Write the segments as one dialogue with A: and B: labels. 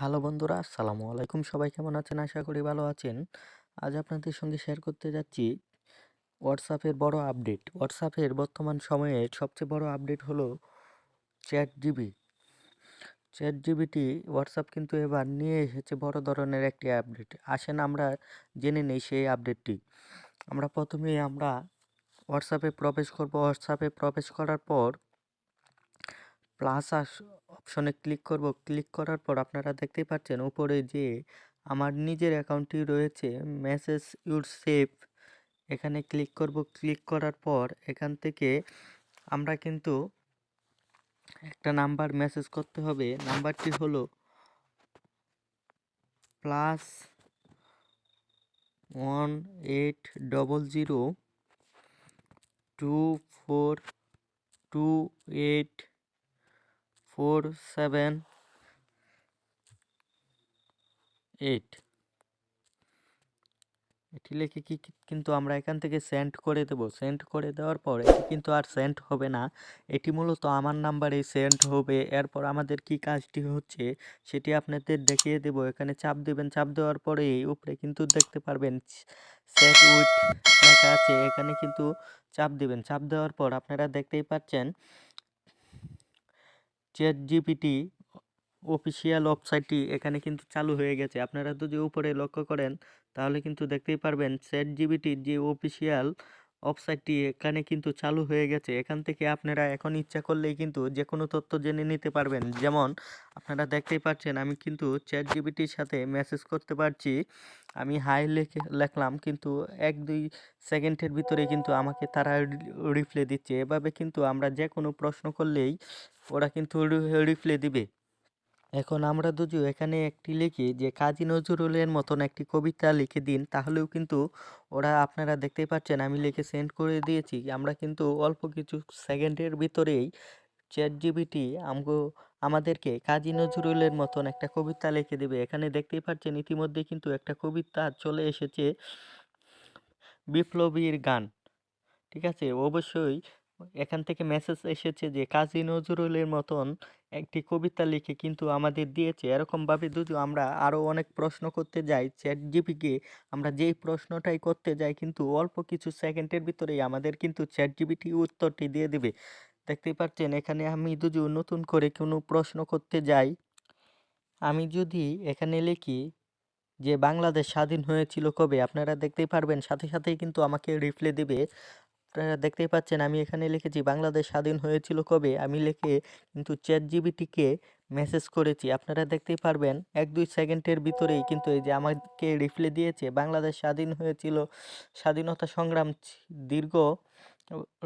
A: Hello বন্ধুরা, আসসালামু আলাইকুম। সবাই কেমন আছেন? আশা করি ভালো আছেন। আজ আপনাদের সঙ্গে শেয়ার করতে যাচ্ছি হোয়াটসঅ্যাপের বড় আপডেট। হোয়াটসঅ্যাপের বর্তমান সময়ে সবচেয়ে বড় আপডেট হলো chat GB. Chat GPT WhatsApp কিন্তু এবার নিয়ে এসেছে বড় ধরনের একটি আপডেট। আসেন আমরা জেনে নেই সেই আপডেটটি। আমরা প্রথমেই হোয়াটসঅ্যাপে প্রবেশ করব। হোয়াটসঅ্যাপে প্রবেশ করার পর প্লাস অপশনে ক্লিক করব। ক্লিক করার পর আপনারা দেখতেই পাচ্ছেন উপরে যে আমার নিজের অ্যাকাউন্টটি রয়েছে, মেসেজ ইউর সেভ, এখানে ক্লিক করব। ক্লিক করার পর এখান থেকে আমরা কিন্তু একটা নাম্বার মেসেজ করতে হবে। নাম্বারটি হলো +1802428। এটি লিখে কিন্তু আমরা এখান থেকে সেন্ড করে দেব। সেন্ড করে দেওয়ার পর এটি কিন্তু আর সেন্ড হবে না, এটি মূলত আমার নাম্বারে সেন্ড হবে। এরপর আমাদের কি কাজটি হচ্ছে সেটি আপনাদের দেখিয়ে দেব। এখানে চাপ দেবেন। চাপ দেওয়ার পরে উপরে কিন্তু দেখতে পারবেন সেট উইথ লেখা আছে, এখানে কিন্তু চাপ দেবেন। চাপ দেওয়ার পর আপনারা দেখতেই পাচ্ছেন চ্যাট জিপিটি অফিসিয়াল ওয়েবসাইটটি এখানে কিন্তু চালু হয়ে গেছে। আপনারা যদি উপরে লক্ষ্য করেন তাহলে কিন্তু দেখতেই পারবেন চ্যাট জিপিটির যে অফিসিয়াল ওয়েবসাইটটি এখানে কিন্তু চালু হয়ে গেছে। এখান থেকে আপনারা এখন ইচ্ছা করলেই কিন্তু যে কোনো তথ্য জেনে নিতে পারবেন। যেমন আপনারা দেখতেই পাচ্ছেন আমি কিন্তু চ্যাট জিপিটির সাথে মেসেজ করতে পারছি। আমি হাই লিখলাম, কিন্তু 1-2 সেকেন্ডের ভিতরে কিন্তু আমাকে তারা রিপ্লাই দিচ্ছে। এভাবে কিন্তু আমরা যে কোনো প্রশ্ন করলেই ওরা কিন্তু রিপ্লাই দিবে। এখন আমরা যদি এখানে একটি লিখি যে কাজী নজরুলের মতন একটি কবিতা লিখে দিন, তাহলেও কিন্তু ওরা, আপনারা দেখতেই পাচ্ছেন আমি লিখে সেন্ড করে দিয়েছি। আমরা কিন্তু অল্প কিছু সেকেন্ডের ভিতরেই চ্যাট জিপিটি আমাদেরকে কাজী নজরুলের মতন একটা কবিতা লিখে দেবে। এখানে দেখতেই পাচ্ছেন ইতিমধ্যে কিন্তু একটা কবিতা চলে এসেছে, বিপ্লবীর গান। ঠিক আছে, অবশ্যই এখান থেকে মেসেজ এসেছে যে কাজী নজরুলের মতন একটি কবিতা লিখে কিন্তু আমাদের দিয়েছে। এরকমভাবে যদি আমরা আরও অনেক প্রশ্ন করতে যাই চ্যাট জিপিকে, আমরা যেই প্রশ্নটাই করতে যাই কিন্তু অল্প কিছু সেকেন্ডের ভিতরেই আমাদের কিন্তু চ্যাট জিপিটি উত্তরটি দিয়ে দেবে। দেখতেই পাচ্ছেন এখানে আমি যদি নতুন করে কোনো প্রশ্ন করতে যাই, আমি যদি এখানে লিখি যে বাংলাদেশ স্বাধীন হয়েছিল কবে, আপনারা দেখতেই পারবেন সাথে সাথেই কিন্তু আমাকে রিপ্লাই দেবে। আপনারা দেখতেই পাচ্ছেন আমি এখানে লিখেছি বাংলাদেশ স্বাধীন হয়েছিল কবে, আমি লিখে কিন্তু চ্যাট জিপিটিকে মেসেজ করেছি। আপনারা দেখতেই পারবেন 1-2 সেকেন্ডের ভিতরেই কিন্তু এই যে আমাকে রিপ্লাই দিয়েছে, বাংলাদেশ স্বাধীন হয়েছিল স্বাধীনতা সংগ্রাম দীর্ঘ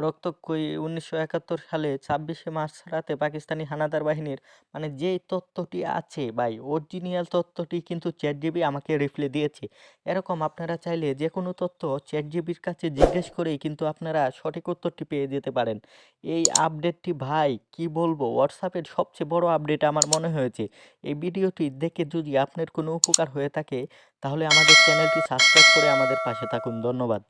A: রক্তক্ষয়ী 1971 সালে 26শে মার্চ রাতে পাকিস্তানি হানাদার বাহিনীর, মানে যেই তথ্যটি আছে ভাই, অরিজিনাল তথ্যটি কিন্তু চ্যাট জিপি আমাকে রিপ্লাই দিয়েছে। এরকম আপনারা চাইলে যে কোনো তথ্য চ্যাট জিপির কাছে জিজ্ঞেস করেই কিন্তু আপনারা সঠিক উত্তরটি পেয়ে যেতে পারেন। এই আপডেটটি ভাই কি বলবো, হোয়াটসঅ্যাপের সবচেয়ে বড় আপডেট আমার মনে হয়েছে। এই ভিডিওটি দেখে যদি আপনার কোনো উপকার হয়ে থাকে তাহলে আমাদের চ্যানেলটি সাবস্ক্রাইব করে আমাদের পাশে থাকুন। ধন্যবাদ।